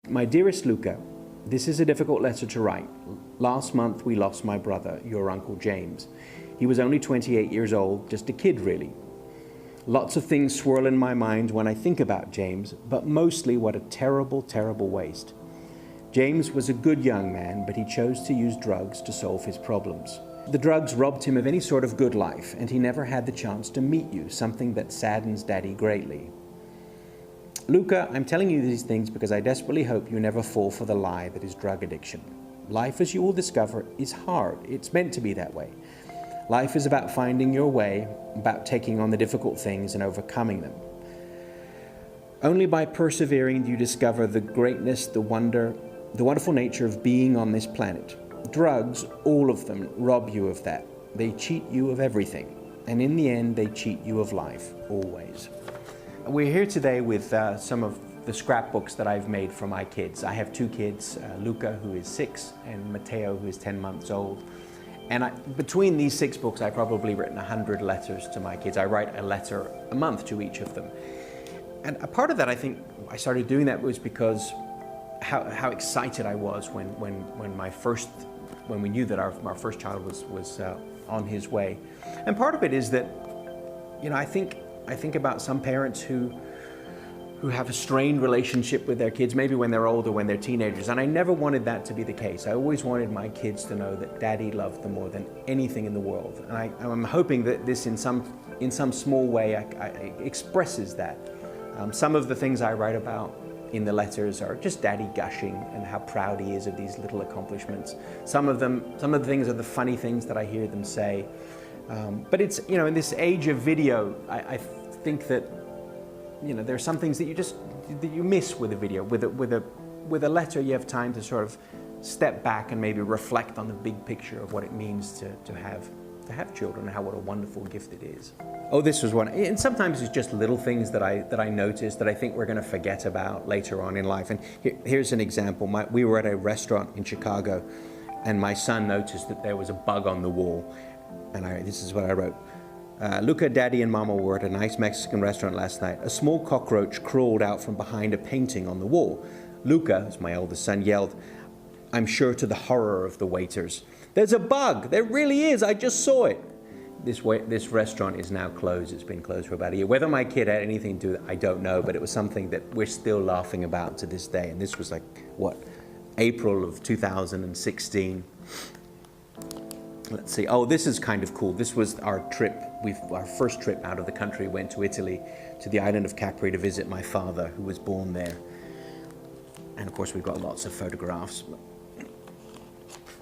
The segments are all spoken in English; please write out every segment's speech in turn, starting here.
My dearest Luca, this is a difficult letter to write. Last month we lost my brother, your Uncle James. He was only 28 years old, just a kid really. Lots of things swirl in my mind when I think about James, but mostly what a terrible, terrible waste. James was a good young man, but he chose to use drugs to solve his problems. The drugs robbed him of any sort of good life, and he never had the chance to meet you, something that saddens Daddy greatly. Luca, I'm telling you these things because I desperately hope you never fall for the lie that is drug addiction. Life, as you will discover, is hard. It's meant to be that way. Life is about finding your way, about taking on the difficult things and overcoming them. Only by persevering do you discover the greatness, the wonder, the wonderful nature of being on this planet. Drugs, all of them, rob you of that. They cheat you of everything. And in the end, they cheat you of life, always. We're here today with some of the scrapbooks that I've made for my kids. I have two kids, Luca, who is 6, and Matteo, who is 10 months old. And between these 6 books, I've probably written 100 letters to my kids. I write a letter a month to each of them. And a part of that, I think, I started doing that was because how excited I was when we knew that our first child was on his way. And part of it is that, you know, I think about some parents who have a strained relationship with their kids, maybe when they're older, when they're teenagers, and I never wanted that to be the case. I always wanted my kids to know that Daddy loved them more than anything in the world. And I'm hoping that this, in some small way, expresses that. Some of the things I write about in the letters are just Daddy gushing and how proud he is of these little accomplishments. Some of the things are the funny things that I hear them say. But it's, you know, in this age of video, I think that, you know, there are some things that you miss with a video. With a letter, you have time to sort of step back and maybe reflect on the big picture of what it means to have children and what a wonderful gift it is. Oh, this was one. And sometimes it's just little things that I notice that I think we're going to forget about later on in life. And here's an example. We were at a restaurant in Chicago, and my son noticed that there was a bug on the wall. And this is what I wrote. Luca, Daddy, and Mama were at a nice Mexican restaurant last night. A small cockroach crawled out from behind a painting on the wall. Luca, as my oldest son, yelled, I'm sure to the horror of the waiters, there's a bug! There really is! I just saw it! This restaurant is now closed. It's been closed for about a year. Whether my kid had anything to do with it, I don't know, but it was something that we're still laughing about to this day. And this was like, what, April of 2016. Let's see. Oh, this is kind of cool. This was our trip. Our first trip out of the country. Went to Italy, to the island of Capri, to visit my father, who was born there. And of course, we've got lots of photographs.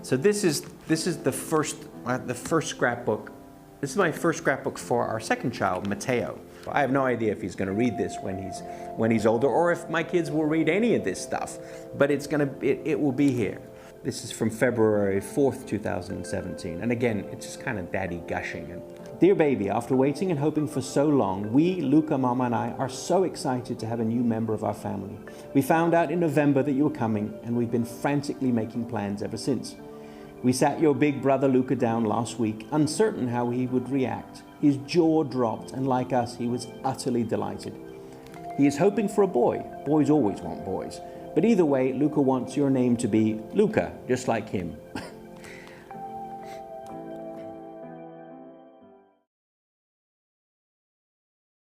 So this is the first scrapbook. This is my first scrapbook for our second child, Matteo. I have no idea if he's going to read this when he's older, or if my kids will read any of this stuff. But it will be here. This is from February 4th, 2017. And again, it's just kind of Daddy gushing. Dear baby, after waiting and hoping for so long, we, Luca, Mama, and I are so excited to have a new member of our family. We found out in November that you were coming, and we've been frantically making plans ever since. We sat your big brother Luca down last week, uncertain how he would react. His jaw dropped, and like us, he was utterly delighted. He is hoping for a boy. Boys always want boys. But either way, Luca wants your name to be Luca, just like him.